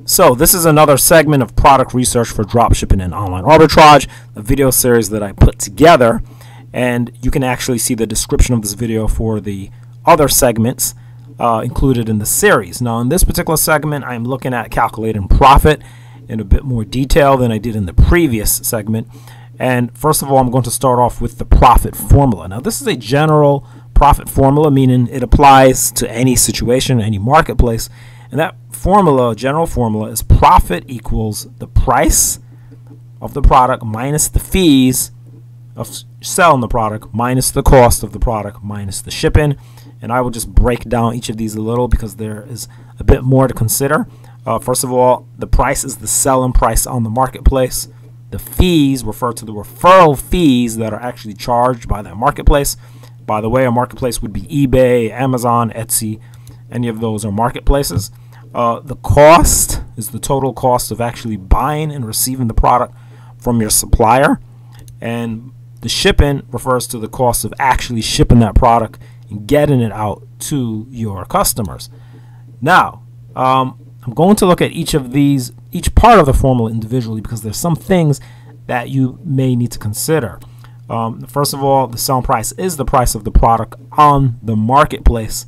So this is another segment of product research for dropshipping and online arbitrage, a video series that I put together, and you can actually see the description of this video for the other segments included in the series. Now in this particular segment, I'm looking at calculating profit in a bit more detail than I did in the previous segment. And first of all, I'm going to start off with the profit formula. Now this is a general profit formula, meaning it applies to any situation, any marketplace. And that formula, general formula, is profit equals the price of the product minus the fees of selling the product minus the cost of the product minus the shipping. And I will just break down each of these a little because there is a bit more to consider. First of all, the price is the selling price on the marketplace. The fees refer to the referral fees that are actually charged by that marketplace. By the way, a marketplace would be eBay, Amazon, Etsy. Any of those are marketplaces. The cost is the total cost of actually buying and receiving the product from your supplier. And the shipping refers to the cost of actually shipping that product and getting it out to your customers. Now, I'm going to look at each part of the formula individually because there's some things that you may need to consider. First of all, the selling price is the price of the product on the marketplace.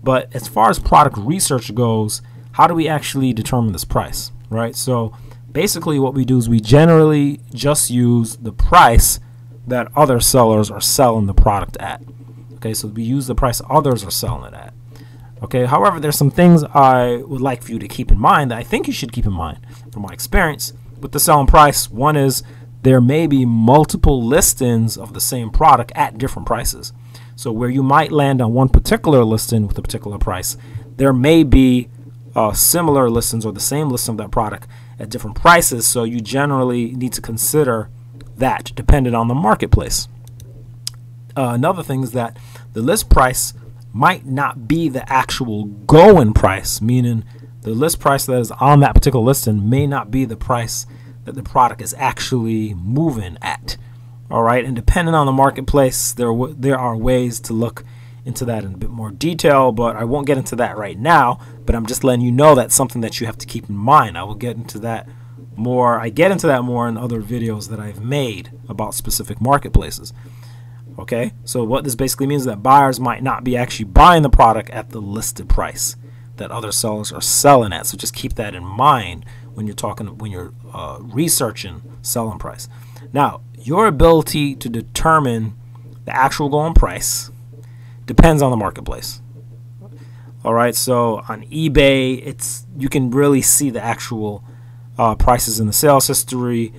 But as far as product research goes, how do we actually determine this price, right? So basically what we do is we generally just use the price that other sellers are selling the product at. Okay, so we use the price others are selling it at. Okay, however, there's some things I would like for you to keep in mind that I think you should keep in mind from my experience with the selling price. One is there may be multiple listings of the same product at different prices. So where you might land on one particular listing with a particular price, there may be similar listings or the same listing of that product at different prices. So you generally need to consider that depending on the marketplace. Another thing is that the list price might not be the actual going price, meaning the list price that is on that particular listing may not be the price that the product is actually moving at. All right, and depending on the marketplace, there are ways to look into that in a bit more detail, but I won't get into that right now. But I'm just letting you know that's something that you have to keep in mind. I will get into that more. I get into that more in other videos that I've made about specific marketplaces. Okay, so what this basically means is that buyers might not be actually buying the product at the listed price that other sellers are selling at. So just keep that in mind when you're researching selling price. Now, your ability to determine the actual going price depends on the marketplace. All right, so on eBay, you can really see the actual prices in the sales history.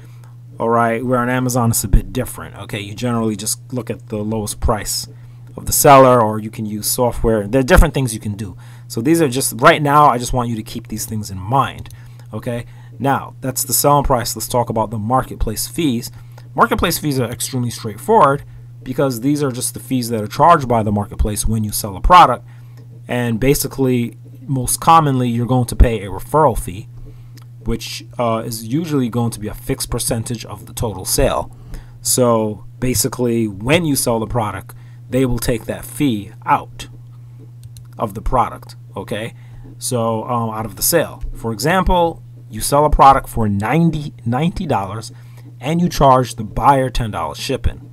All right, where on Amazon it's a bit different. Okay, you generally just look at the lowest price of the seller, or you can use software. There are different things you can do. So these are just, right now, I just want you to keep these things in mind. Okay, now that's the selling price. Let's talk about the marketplace fees. Marketplace fees are extremely straightforward because these are just the fees that are charged by the marketplace when you sell a product. And basically, most commonly, you're going to pay a referral fee, which is usually going to be a fixed percentage of the total sale. So basically, when you sell the product, they will take that fee out of the product, okay? So out of the sale. For example, you sell a product for $90 and you charge the buyer $10 shipping.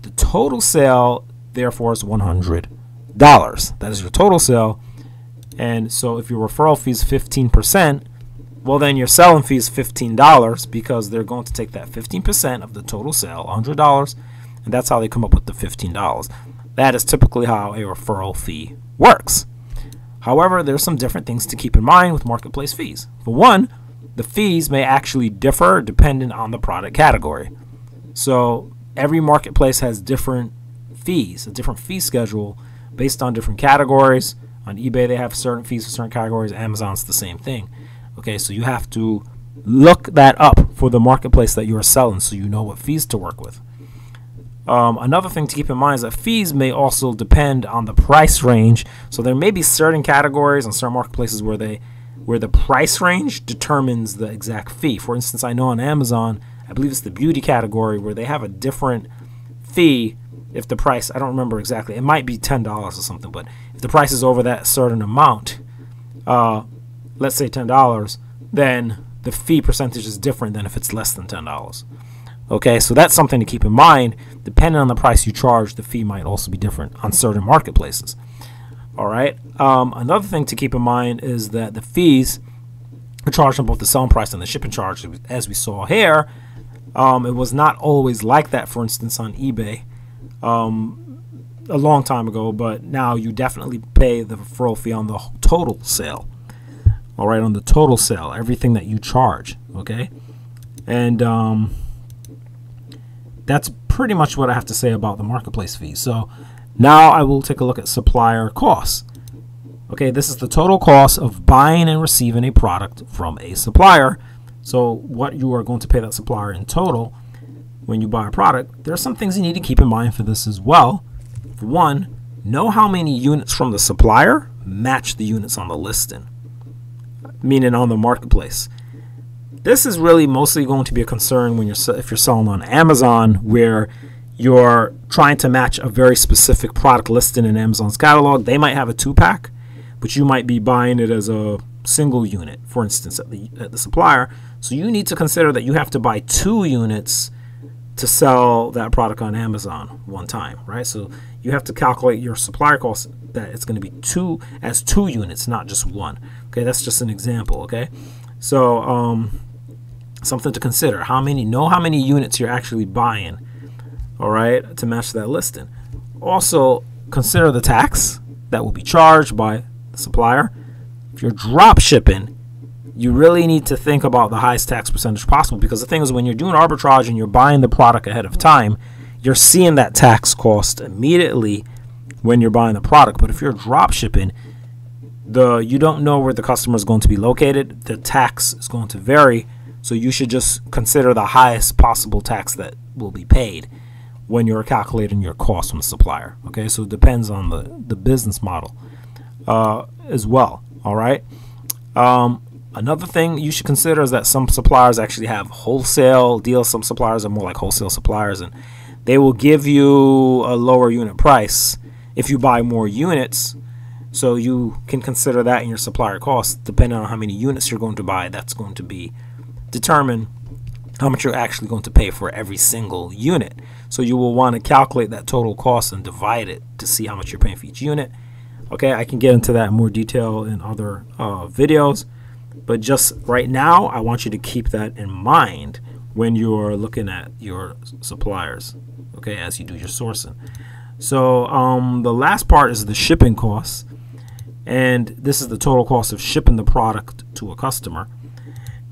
The total sale, therefore, is $100. That is your total sale. And so if your referral fee is 15%, well, then your selling fee is $15 because they're going to take that 15% of the total sale, $100, and that's how they come up with the $15. That is typically how a referral fee works. However, there's some different things to keep in mind with marketplace fees. For one, the fees may actually differ depending on the product category. So every marketplace has different fees, a different fee schedule based on different categories. On eBay, they have certain fees for certain categories. Amazon's the same thing. Okay, so you have to look that up for the marketplace that you are selling so you know what fees to work with. Another thing to keep in mind is that fees may also depend on the price range. So there may be certain categories on certain marketplaces where the price range determines the exact fee. For instance, I know on Amazon, I believe it's the beauty category where they have a different fee if the price, I don't remember exactly, it might be $10 or something, but if the price is over that certain amount, let's say $10, then the fee percentage is different than if it's less than $10. Okay, so that's something to keep in mind. Depending on the price you charge, the fee might also be different on certain marketplaces. All right. Another thing to keep in mind is that the fees are charged on both the selling price and the shipping charge. As we saw here, it was not always like that, for instance, on eBay a long time ago, but now you definitely pay the referral fee on the total sale. All right, on the total sale, everything that you charge. Okay, and that's pretty much what I have to say about the marketplace fees. So now I will take a look at supplier costs. Okay, this is the total cost of buying and receiving a product from a supplier. So what you are going to pay that supplier in total when you buy a product. There are some things you need to keep in mind for this as well. For one, know how many units from the supplier match the units on the listing, meaning on the marketplace. This is really mostly going to be a concern when if you're selling on Amazon, where you're trying to match a very specific product listing in Amazon's catalog. They might have a 2-pack, but you might be buying it as a single unit, for instance, at the supplier. So you need to consider that you have to buy 2 units to sell that product on Amazon one time, right? So you have to calculate your supplier cost, that it's going to be 2 units, not just 1. Okay, that's just an example. Okay, so something to consider. Know how many units you're actually buying, all right, to match that listing. Also consider the tax that will be charged by the supplier. If you're drop shipping, you really need to think about the highest tax percentage possible, because the thing is, when you're doing arbitrage and you're buying the product ahead of time, you're seeing that tax cost immediately when you're buying the product. But if you're drop shipping, you don't know where the customer is going to be located. The tax is going to vary, so you should just consider the highest possible tax that will be paid when you're calculating your cost from the supplier. Okay, so it depends on the business model as well. All right. Another thing you should consider is that some suppliers actually have wholesale deals. Some suppliers are more like wholesale suppliers, and they will give you a lower unit price if you buy more units. So you can consider that in your supplier cost. Depending on how many units you're going to buy, that's going to determine how much you're actually going to pay for every single unit. So you will want to calculate that total cost and divide it to see how much you're paying for each unit. Okay, I can get into that in more detail in other videos, but just right now, I want you to keep that in mind when you're looking at your suppliers, okay, as you do your sourcing. So the last part is the shipping costs, and this is the total cost of shipping the product to a customer.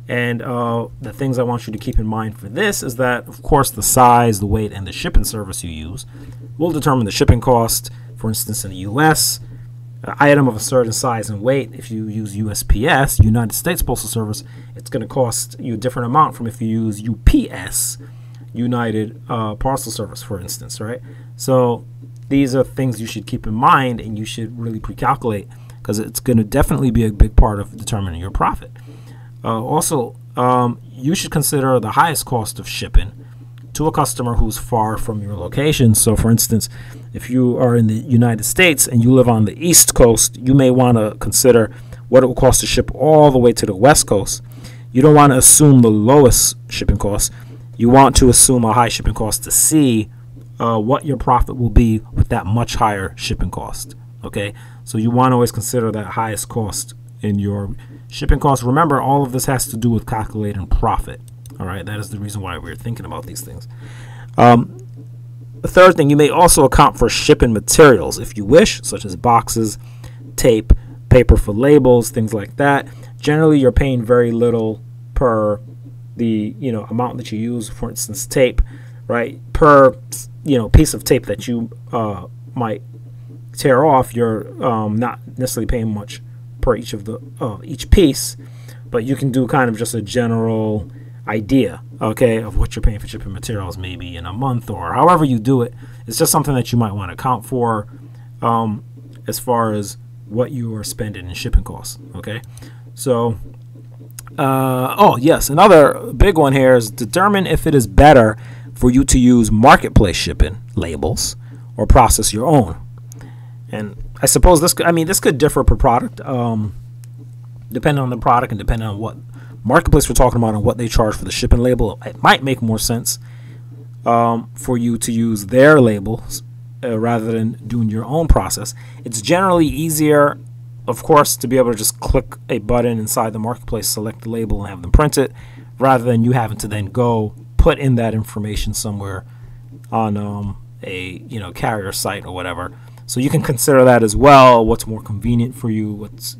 And the things I want you to keep in mind for this is that, of course, the size, the weight, and the shipping service you use will determine the shipping cost. For instance, in the U.S., an item of a certain size and weight, if you use USPS, United States Postal Service, it's going to cost you a different amount from if you use UPS, United Parcel Service, for instance, right? So these are things you should keep in mind, and you should really pre-calculate, because it's going to definitely be a big part of determining your profit. Also, you should consider the highest cost of shipping to a customer who's far from your location. So, for instance, if you are in the United States and you live on the East Coast, you may want to consider what it will cost to ship all the way to the West Coast. You don't want to assume the lowest shipping cost. You want to assume a high shipping cost to see what your profit will be with that much higher shipping cost. Okay, so you want to always consider that highest cost in your shipping costs. Remember, all of this has to do with calculating profit. All right, that is the reason why we're thinking about these things. The third thing, you may also account for shipping materials if you wish, such as boxes, tape, paper for labels, things like that. Generally, you're paying very little per the amount that you use. For instance, tape, right? Per piece of tape that you might tear off, you're not necessarily paying much per each piece, but you can do kind of just a general idea, okay, of what you're paying for shipping materials, maybe in a month or however you do it. It's just something that you might want to account for as far as what you are spending in shipping costs. Okay, so oh yes, another big one here is determine if it is better for you to use marketplace shipping labels or process your own. And I suppose this could differ per product. depending on the product and depending on what marketplace we're talking about and what they charge for the shipping label, it might make more sense for you to use their labels rather than doing your own process. It's generally easier, of course, to be able to just click a button inside the marketplace, select the label, and have them print it, rather than you having to then go put in that information somewhere on a carrier site or whatever. So you can consider that as well. What's more convenient for you? What's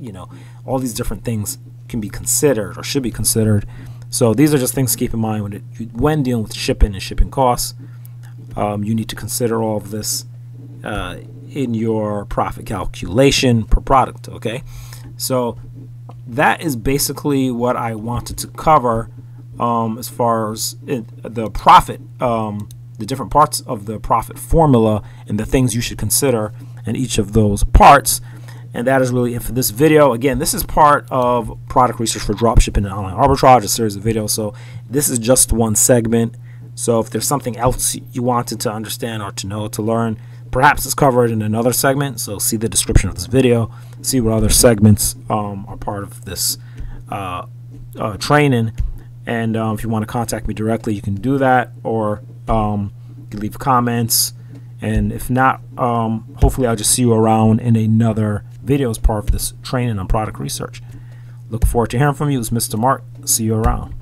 all these different things can be considered or should be considered. So these are just things to keep in mind when dealing with shipping and shipping costs. You need to consider all of this in your profit calculation per product. Okay, so that is basically what I wanted to cover as far as the profit, the different parts of the profit formula and the things you should consider in each of those parts. And that is really it for this video. Again, this is part of product research for dropshipping and online arbitrage, a series of videos. So this is just one segment. So if there's something else you wanted to understand or to know, to learn, perhaps it's covered in another segment. So see the description of this video, see what other segments are part of this training. And if you want to contact me directly, you can do that, or you can leave comments. And if not, hopefully I'll just see you around in another video as part of this training on product research. Look forward to hearing from you. It's Mr. Mark. See you around.